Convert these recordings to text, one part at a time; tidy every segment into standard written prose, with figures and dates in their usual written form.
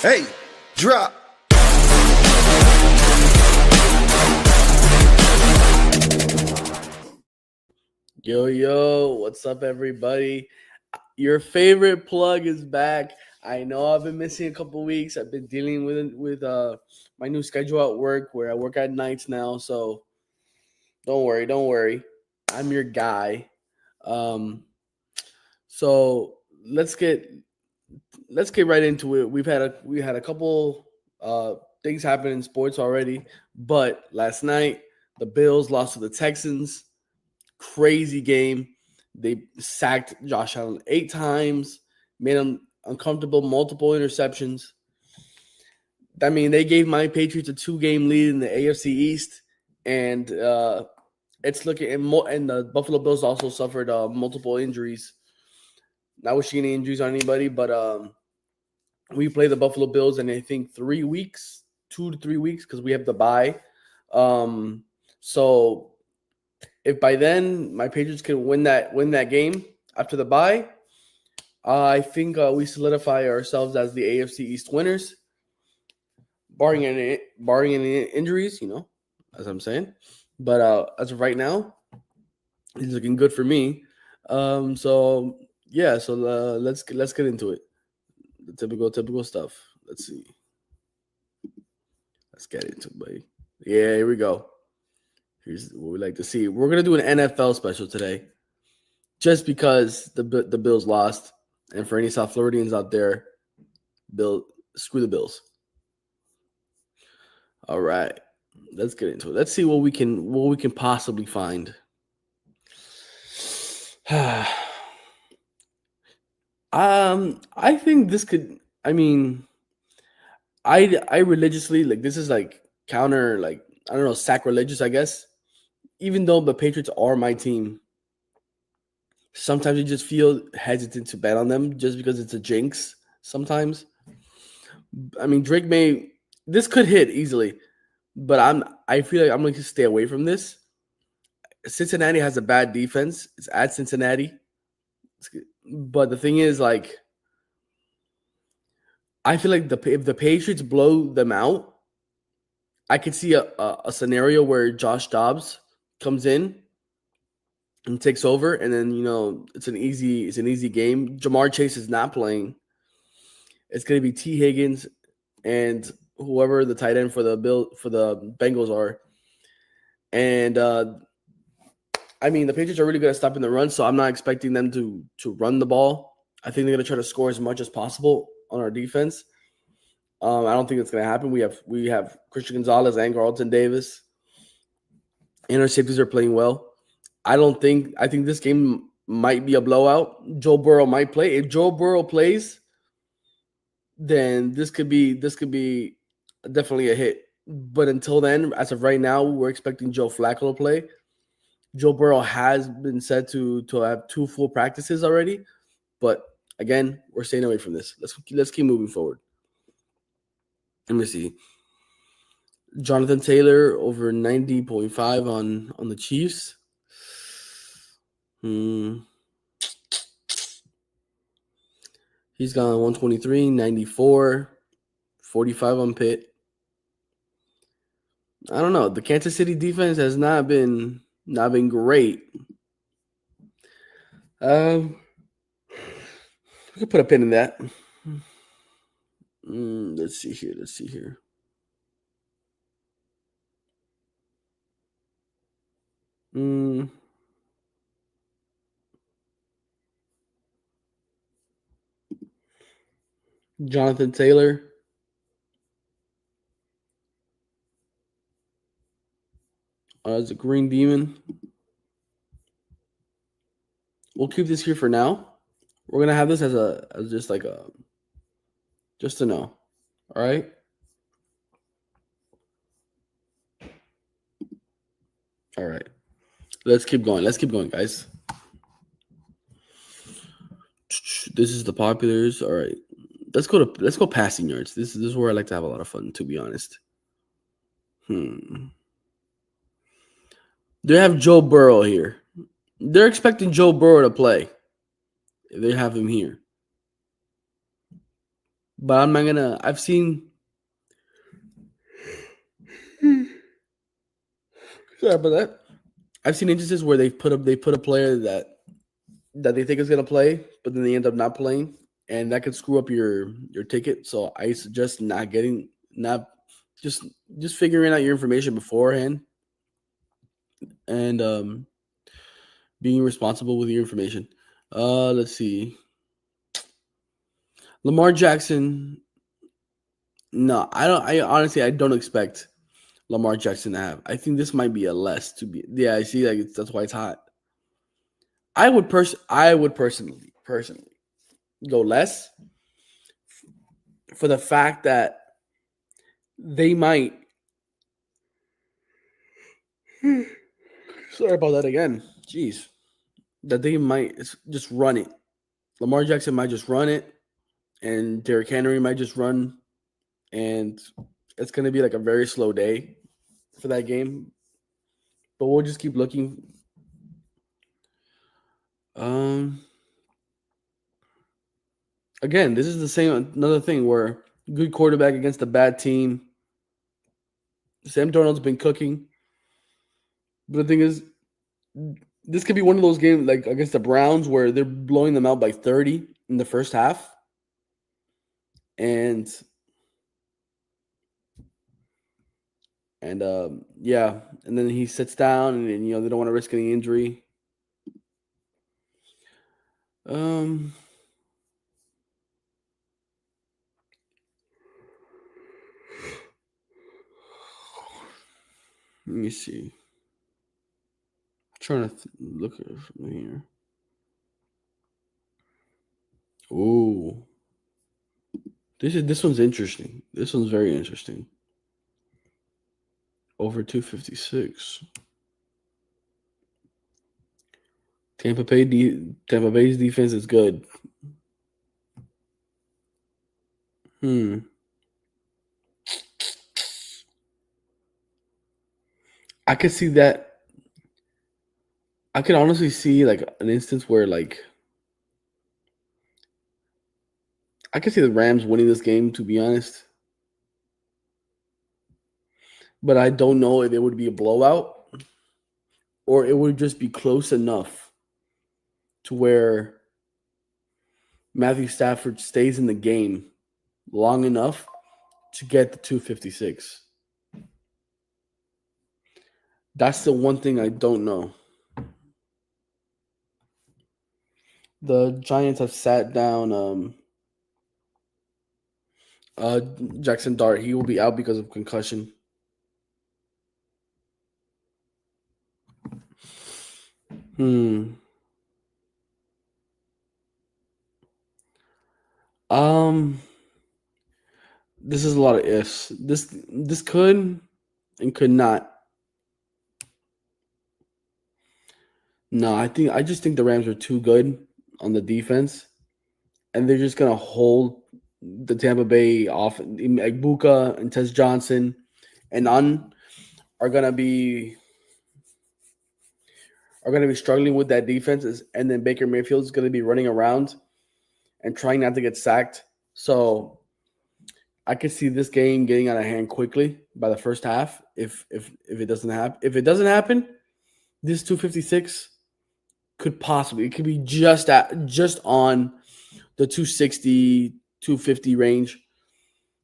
Hey, drop. Yo, what's up, everybody? Your favorite plug is back. I know I've been missing a couple weeks. I've been dealing with my new schedule at work, where I work at nights now. So don't worry. I'm your guy. Um, so let's get right into it. We had a couple things happen in sports already, but last night the Bills lost to the Texans. Crazy game. They sacked Josh Allen 8 times, made him uncomfortable, multiple interceptions. I mean, they gave my Patriots a 2-game lead in the AFC East, and it's looking and the Buffalo Bills also suffered multiple injuries. Not wishing any injuries on anybody, but we play the Buffalo Bills in I think 3 weeks, 2 to 3 weeks, because we have the bye. So if by then my Patriots can win that game after the bye, I think we solidify ourselves as the AFC East winners, barring any injuries, as I'm saying. But as of right now, it's looking good for me. So yeah, so let's get into it. The typical stuff. Let's see. Let's get into it, buddy. Yeah, here we go. Here's what we like to see. We're gonna do an NFL special today, just because the Bills lost, and for any South Floridians out there, screw the Bills. All right, let's get into it. Let's see what we can possibly find. I think this could. I mean, I religiously, like, this is like counter, like, I don't know, sacrilegious, I guess. Even though the Patriots are my team, sometimes you just feel hesitant to bet on them just because it's a jinx sometimes. I mean, this could hit easily, but I feel like I'm going to stay away from this. Cincinnati has a bad defense. It's at Cincinnati. But the thing is, like, I feel like if the Patriots blow them out, I could see a scenario where Josh Dobbs comes in and takes over, and then it's an easy game. Jamar Chase is not playing. It's going to be T. Higgins and whoever the tight end for the Bengals are. And I mean, the Patriots are really good at stopping the run, so I'm not expecting them to run the ball. I think they're going to try to score as much as possible on our defense. I don't think it's going to happen. We have Christian Gonzalez and Carlton Davis, and our safeties are playing well. I think this game might be a blowout. Joe Burrow might play. If Joe Burrow plays, then this could be definitely a hit. But until then, as of right now, we're expecting Joe Flacco to play. Joe Burrow has been said to have 2 full practices already, but again, we're staying away from this. Let's keep moving forward. Let me see. Jonathan Taylor over 90.5 on the Chiefs. He's gone 123, 94, 45 on Pitt. I don't know. The Kansas City defense has not been great. We could put a pin in that. Let's see here. Jonathan Taylor. As a Green Demon. We'll keep this here for now. We're gonna have this as just to know. All right. All right. Let's keep going, guys. This is the populars. All right. Let's go passing yards. This is where I like to have a lot of fun, to be honest. They have Joe Burrow here. They're expecting Joe Burrow to play. They have him here. But I'm not gonna. I've seen. Sorry about that. I've seen instances where they put a player that they think is gonna play, but then they end up not playing, and that could screw up your ticket. So I suggest not just just figuring out your information beforehand and being responsible with your information. Let's see. Lamar Jackson. No, I don't. I honestly I don't expect Lamar Jackson to have. I think this might be a less to be. Yeah, I see. Like that's why it's hot. I would personally go less for the fact that they might. Sorry about that again. Jeez, that they might just run it. Lamar Jackson might just run it, and Derrick Henry might just run, and it's gonna be like a very slow day for that game. But we'll just keep looking. Um, Again, this is the same another thing where good quarterback against a bad team. Sam Darnold's been cooking, but the thing is, this could be one of those games like against the Browns where they're blowing them out by 30 in the first half, and yeah, and then he sits down, and they don't want to risk any injury. Um, Let me see. Trying to look at it from here. Ooh, this one's interesting. This one's very interesting. Over 256. Tampa Bay's defense is good. Hmm. I could see that. I could honestly see like an instance where like I could see the Rams winning this game, to be honest. But I don't know if it would be a blowout or it would just be close enough to where Matthew Stafford stays in the game long enough to get the 256. That's the one thing I don't know. The Giants have sat down uh Jackson Dart. He will be out because of concussion. Hmm. Um this is a lot of ifs. This could and could not. No, I just think the Rams are too good on the defense, and they're just gonna hold the Tampa Bay off. Like Buka and Tess Johnson and Un are gonna be struggling with that defense, and then Baker Mayfield is gonna be running around and trying not to get sacked. So I could see this game getting out of hand quickly by the first half if it doesn't happen. If it doesn't happen, this 256 could possibly it could be just on the 260 250 range.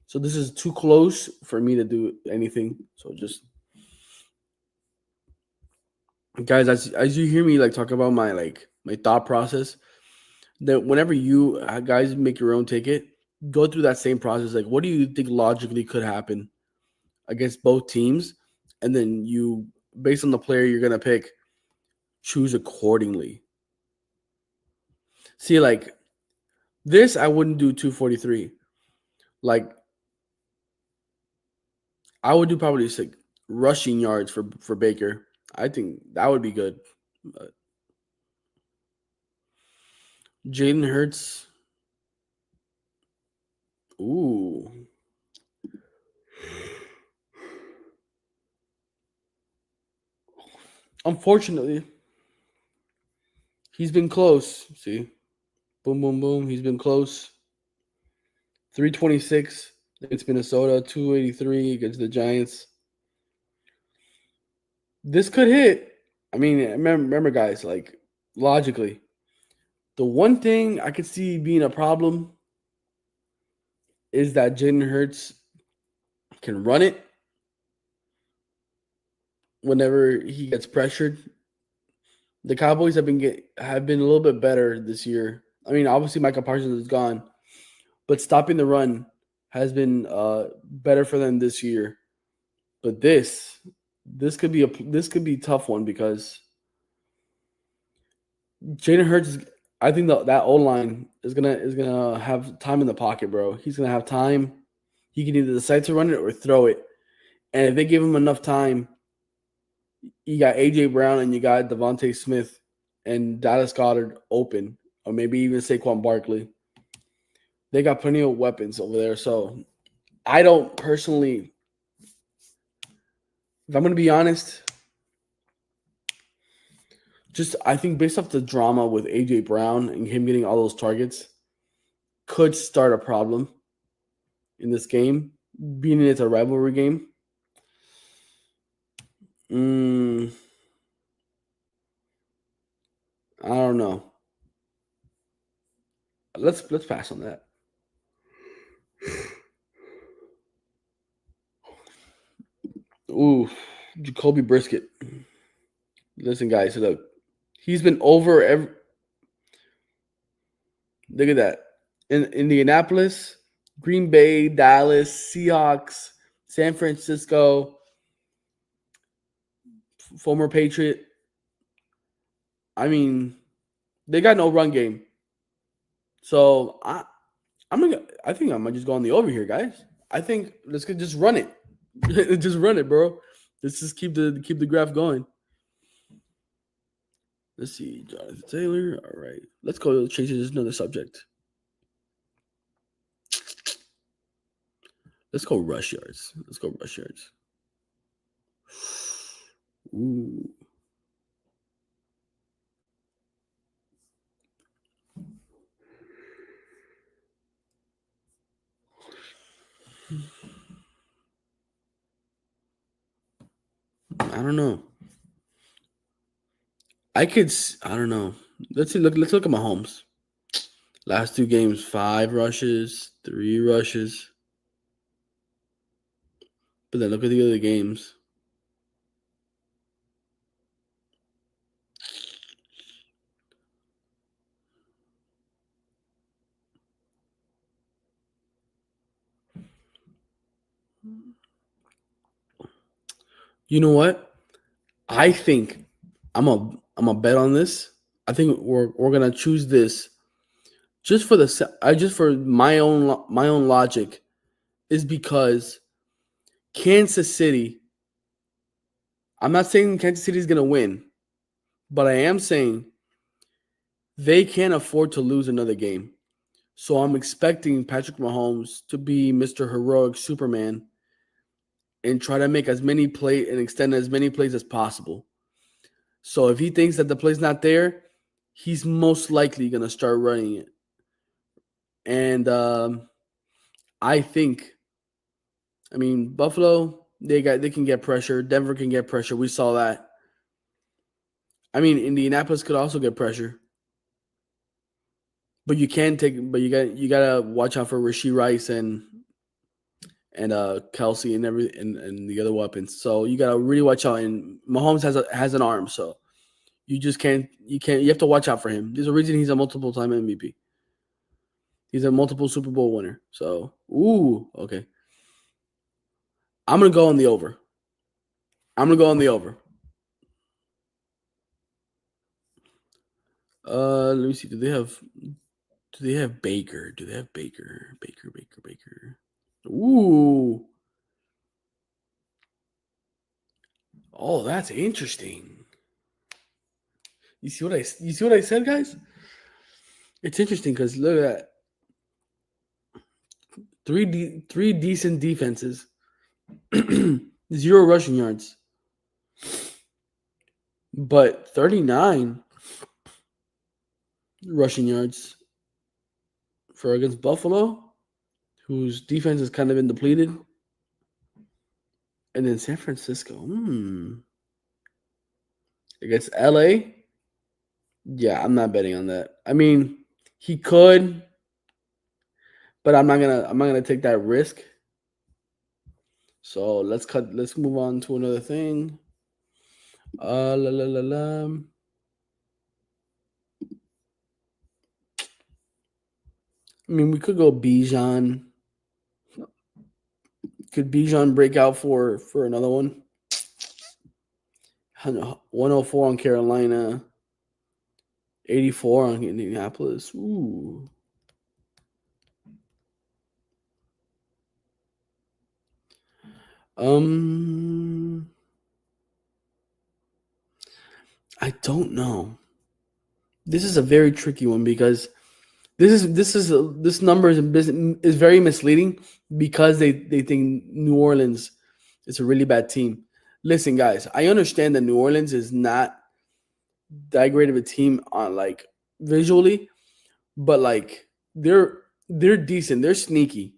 So this is too close for me to do anything. So just guys, as you hear me like talk about my thought process, that whenever you guys make your own ticket, go through that same process. Like, what do you think logically could happen against both teams, and then you, based on the player you're gonna pick, choose accordingly. See, like this, I wouldn't do 243. Like I would do probably just like rushing yards for Baker. I think that would be good. Jalen Hurts. Ooh. Unfortunately, he's been close. See, boom, boom, boom. He's been close. 326 against Minnesota, 283 against the Giants. This could hit. I mean, remember, guys, like logically, the one thing I could see being a problem is that Jalen Hurts can run it whenever he gets pressured. The Cowboys have been a little bit better this year. I mean, obviously Michael Parsons is gone, but stopping the run has been better for them this year. But this could be a tough one because Jalen Hurts. I think that O line is gonna have time in the pocket, bro. He's gonna have time. He can either decide to run it or throw it, and if they give him enough time, you got AJ Brown and you got Devontae Smith and Dallas Goedert open, or maybe even Saquon Barkley. They got plenty of weapons over there. So I don't personally, if I'm going to be honest, I think based off the drama with AJ Brown and him getting all those targets, could start a problem in this game, being it's a rivalry game. I don't know. Let's pass on that. Ooh, Jacoby Brissett. Listen, guys, look. He's been over every. Look at that. In Indianapolis, Green Bay, Dallas, Seahawks, San Francisco, former Patriot. I mean, they got no run game. So I think I might just go on the over here, guys. I think let's just run it. Just run it, bro. Let's just keep the graph going. Let's see, Jonathan Taylor. All right, let's go change to another subject. Let's go rush yards. Ooh. I don't know. I don't know. Let's see. Let's look at Mahomes. Last 2 games, 5 rushes, 3 rushes. But then look at the other games. You know what? I think I'm a bet on this. I think we're gonna choose this just for my own logic, is because Kansas City. I'm not saying Kansas City is gonna win, but I am saying they can't afford to lose another game. So I'm expecting Patrick Mahomes to be Mr. Heroic Superman and try to make as many plays and extend as many plays as possible. So if he thinks that the play's not there, he's most likely going to start running it. And I mean, Buffalo, they can get pressure. Denver can get pressure. We saw that. I mean, Indianapolis could also get pressure. But you gotta watch out for Rashee Rice and Kelsey and the other weapons. So you gotta really watch out. And Mahomes has an arm, so you have to watch out for him. There's a reason he's a multiple time MVP. He's a multiple Super Bowl winner. So okay. I'm gonna go on the over. Let me see. Do they have Baker? Baker. Ooh. Oh, that's interesting. You see what I said, guys? It's interesting because look at that. Three decent defenses. 0 rushing yards. But 39 rushing yards for against Buffalo, whose defense has kind of been depleted. And then San Francisco. Against LA. Yeah, I'm not betting on that. I mean, he could, but I'm not gonna take that risk. So let's move on to another thing. La la la la. I mean, we could go Bijan. Could Bijan break out for another one? 104 on Carolina, 84 on Indianapolis. Ooh. I don't know. This is a very tricky one because this number is very misleading because they think New Orleans is a really bad team. Listen, guys, I understand that New Orleans is not that great of a team on like visually, but like they're decent. They're sneaky.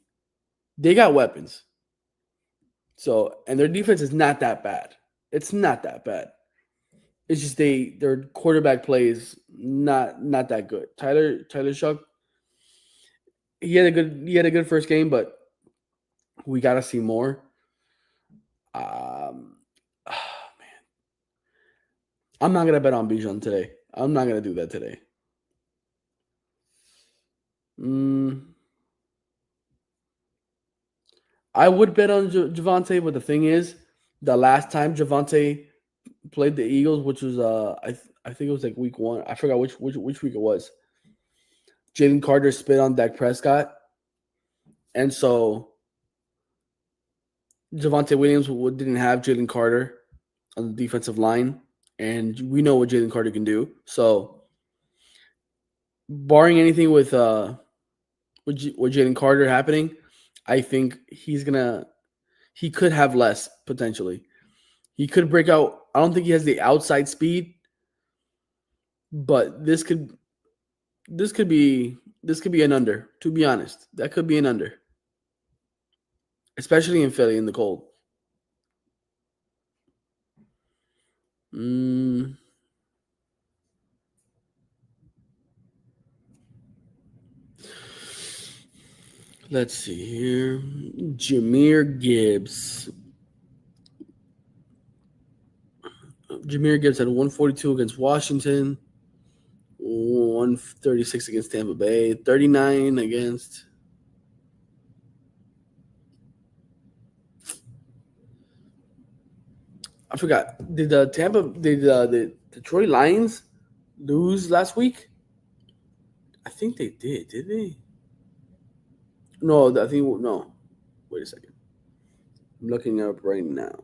They got weapons. So and their defense is not that bad. It's not that bad. It's just their quarterback play is not that good. Tyler Shuck, he had a good first game, but we got to see more. Man, I'm not gonna bet on Bijan today. I'm not gonna do that today. I would bet on Javonte, but the thing is, the last time Javonte played the Eagles, which was I think it was like week 1. I forgot which week it was. Jalen Carter spit on Dak Prescott, and so Javonte Williams didn't have Jalen Carter on the defensive line, and we know what Jalen Carter can do. So, barring anything with Jalen Carter happening, I think he could have less potentially. He could break out. I don't think he has the outside speed, but this could be an under. To be honest, that could be an under, especially in Philly in the cold. Let's see here. Jahmyr Gibbs. Jahmyr Gibbs had 142 against Washington, 136 against Tampa Bay, 39 against. I forgot. Did the Detroit Lions lose last week? I think they did. Did they? No, I think no. Wait a second. I'm looking up right now.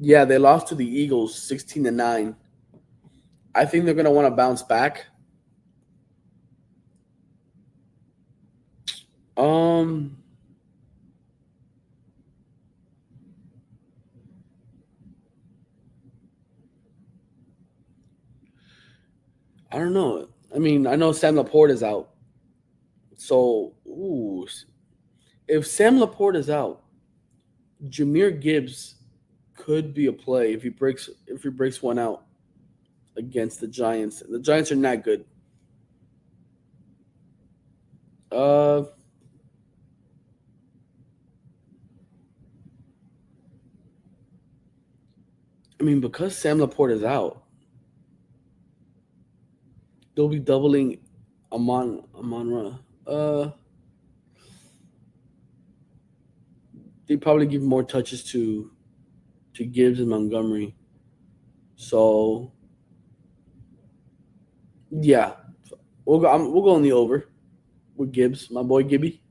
Yeah, they lost to the Eagles 16-9. I think they're gonna want to bounce back. I don't know. I mean, I know Sam Laporte is out. So, if Sam Laporte is out, Jahmyr Gibbs could be a play if he breaks one out against the Giants. The Giants are not good. I mean, because Sam Laporte is out, they'll be doubling Amon-Ra. They probably give more touches to Gibbs and Montgomery. So yeah, we'll go on the over with Gibbs, my boy Gibby.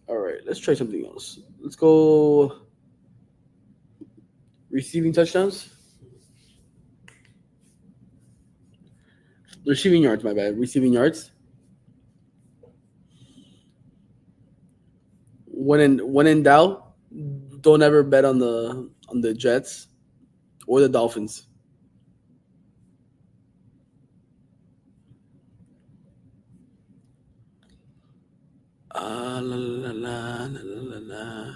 All right, let's try something else. Let's go receiving touchdowns. Receiving yards, my bad. Receiving yards. When in doubt, don't ever bet on the Jets or the Dolphins. La la la la la la la.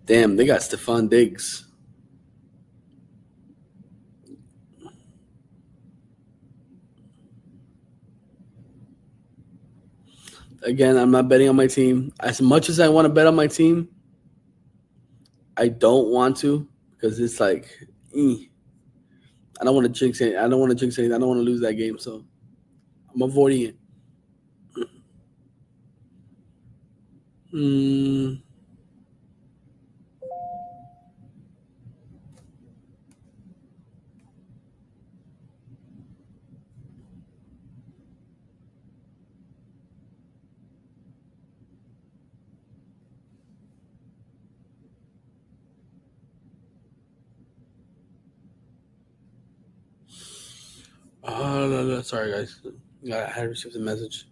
Damn, they got Stephon Diggs. Again, I'm not betting on my team. As much as I want to bet on my team, I don't want to because it's like, I don't want to jinx it. I don't want to jinx anything. I don't want to lose that game, so I'm avoiding it. Mm, sorry, guys. I had received a message.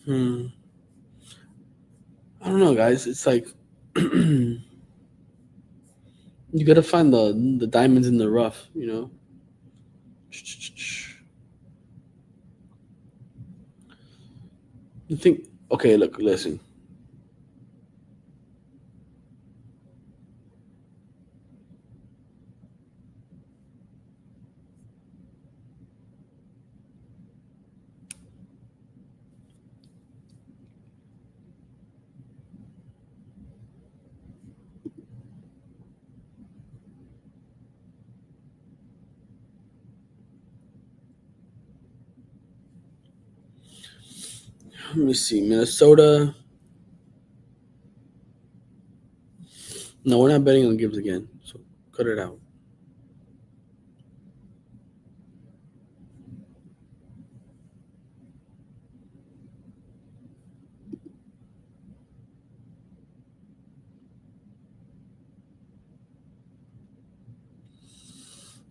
I don't know, guys. It's like you gotta find the diamonds in the rough, you know. You think? Okay, look, listen. Let me see. Minnesota. No, we're not betting on Gibbs again. So cut it out.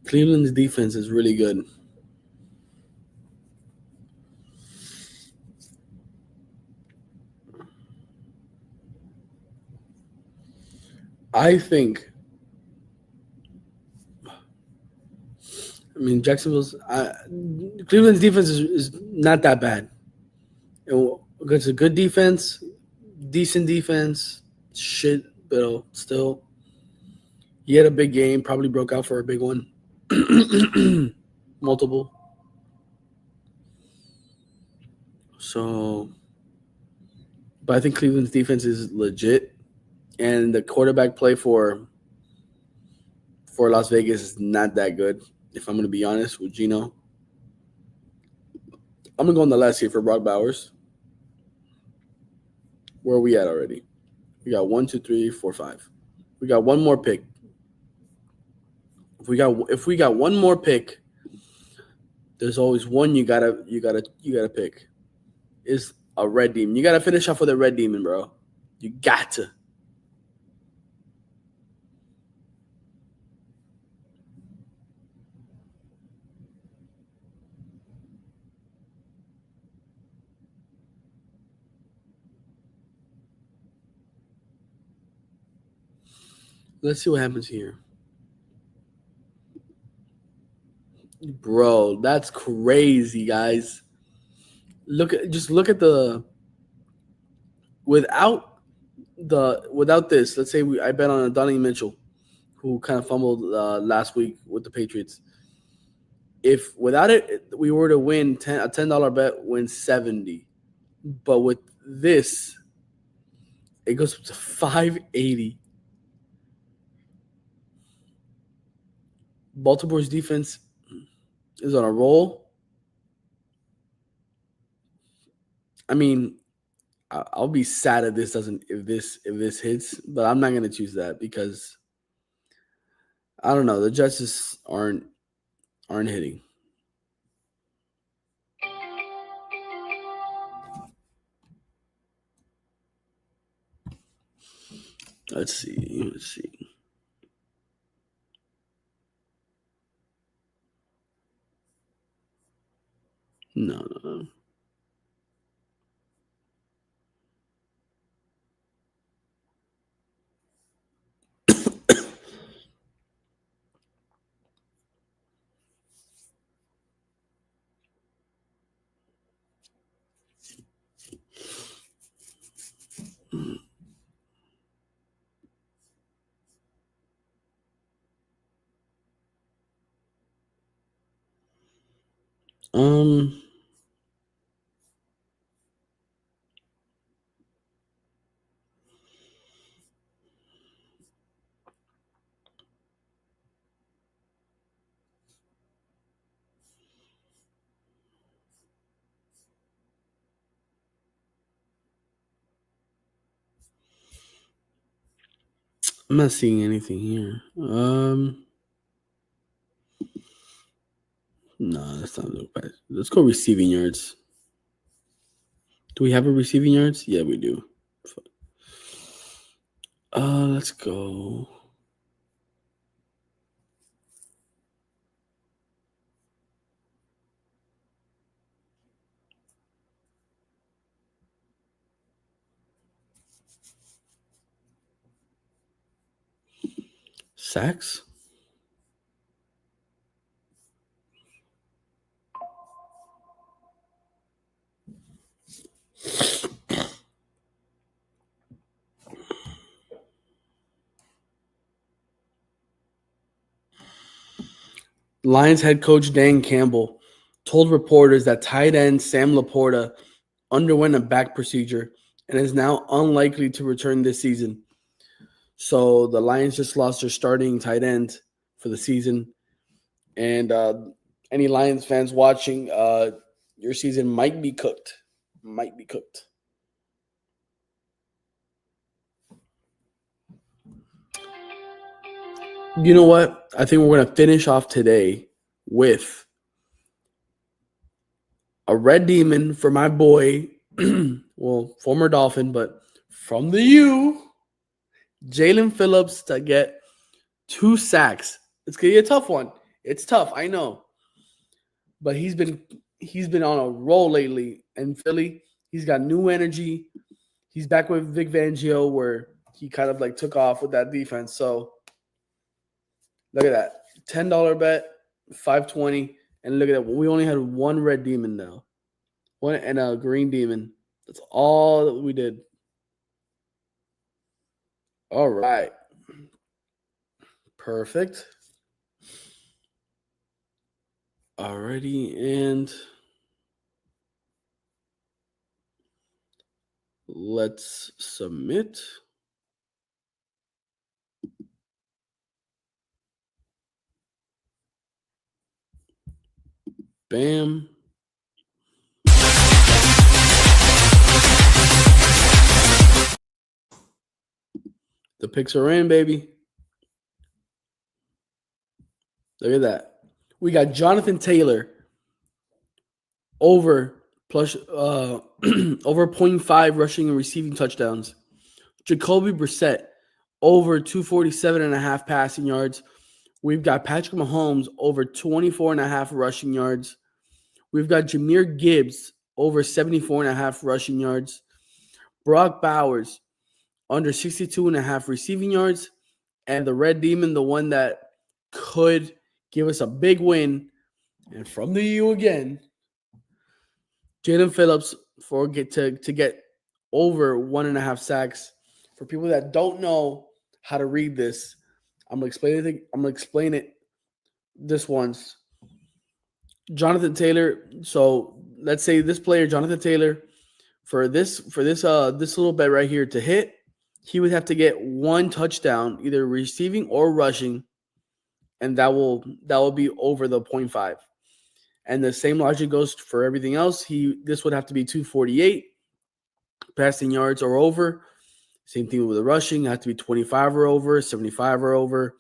Cleveland's defense is really good. I think. I mean, Cleveland's defense is not that bad. It's a good defense, decent defense. Shit, but still, he had a big game. Probably broke out for a big one. Multiple. So, but I think Cleveland's defense is legit, and the quarterback play for Las Vegas is not that good. If I'm going to be honest with Gino, I'm going to go on the last here for Brock Bowers. Where are we at already? We got 1, 2, 3, 4, 5. We got one more pick. If we got one more pick, there's always one you gotta pick. Is a red demon. You gotta finish off with a red demon, bro. You got to. Let's see what happens here. Bro, that's crazy, guys. Look at the without without this. Let's say I bet on Donnie Mitchell, who kind of fumbled last week with the Patriots. If without it we were to win a $10 bet wins 70, but with this it goes up to 580. Baltimore's defense is on a roll. I mean, I'll be sad if this doesn't if this hits, but I'm not gonna choose that because I don't know. The Jets just aren't hitting. Let's see. No. Um, I'm not seeing anything here. No, that's not look bad. Let's go receiving yards. Do we have a receiving yards? Yeah, we do. Let's go. Sacks? Lions head coach Dan Campbell told reporters that tight end Sam Laporta underwent a back procedure and is now unlikely to return this season. So the Lions just lost their starting tight end for the season. And any Lions fans watching, your season might be cooked. Might be cooked. You know what? I think we're going to finish off today with a red demon for my boy, well, former Dolphin, but from the U, Jalen Phillips to get 2 sacks. It's going to be a tough one. It's tough, I know. But he's been on a roll lately in Philly. He's got new energy. He's back with Vic Fangio where he kind of like took off with that defense. So look at that. $10 bet, 520. And look at that. We only had one red demon now. One and a green demon. That's all that we did. All right. Perfect. Alrighty, and let's submit. Bam. The picks are in, baby. Look at that. We got Jonathan Taylor over plus over 0.5 rushing and receiving touchdowns. Jacoby Brissett over 247.5 passing yards. We've got Patrick Mahomes over 24.5 rushing yards. We've got Jahmyr Gibbs over 74.5 rushing yards. Brock Bowers under 62.5 receiving yards. And the Red Demon, the one that could give us a big win. And from the U again, Jalen Phillips to get over 1.5 sacks. For people that don't know how to read this, I'm gonna explain it this once. Jonathan Taylor. So let's say this player, Jonathan Taylor, for this little bet right here to hit, he would have to get 1 touchdown, either receiving or rushing, and that will be over the 0.5. And the same logic goes for everything else. This would have to be 248 passing yards or over. Same thing with the rushing. It has to be 25 or over, 75 or over,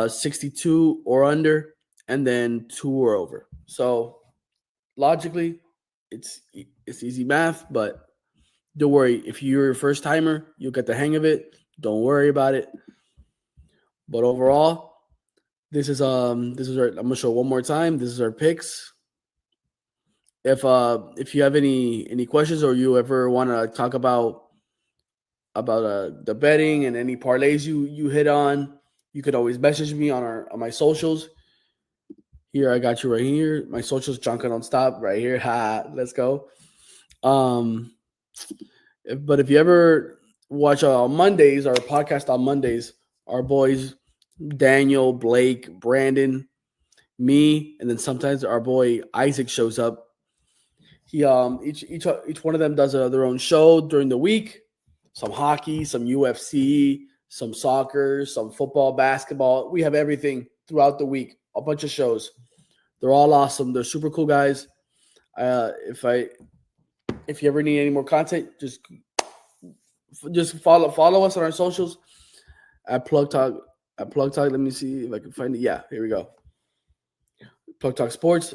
62 or under, and then 2 or over. So logically, it's easy math, but don't worry. If you're a first timer, you'll get the hang of it. Don't worry about it. But overall, this is I'm gonna show one more time. This is our picks. if you have any questions or you ever want to talk about the betting and any parlays you hit on, you could always message me on my socials. Here, I got you right here. My socials, Jonka Don't Stop, right here. Ha, let's go. Um, but if you ever watch on Mondays, our podcast on Mondays, our boys Daniel, Blake, Brandon, me, and then sometimes our boy Isaac shows up. He each one of them does their own show during the week. Some hockey, some UFC, some soccer, some football, basketball. We have everything throughout the week. A bunch of shows. They're all awesome. They're super cool guys. If you ever need any more content, just follow us on our socials at Plug Talk. At Plug Talk, let me see if I can find it. Yeah, here we go. Plug Talk Sports.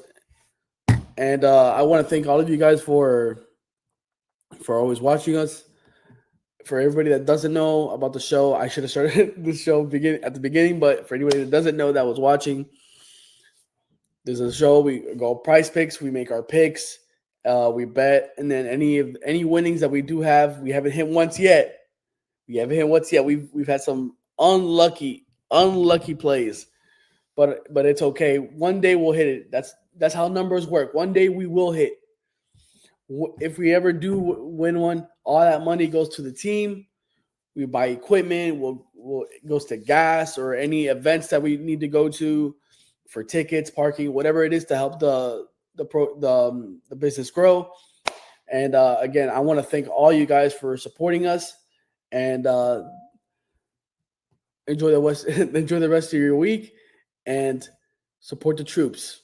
And I want to thank all of you guys for always watching us. For everybody that doesn't know about the show, I should have started the show at the beginning. But for anybody that doesn't know that was watching, there's a show. We go Prize Picks. We make our picks. We bet, and then any winnings that we do have, we haven't hit once yet. We've had some unlucky plays, but it's okay. One day we'll hit it. That's how numbers work. One day we will hit. If we ever do win one, all that money goes to the team. We buy equipment. It goes to gas or any events that we need to go to for tickets, parking, whatever it is to help the business grow. And again, I want to thank all you guys for supporting us, and enjoy the rest of your week, and support the troops.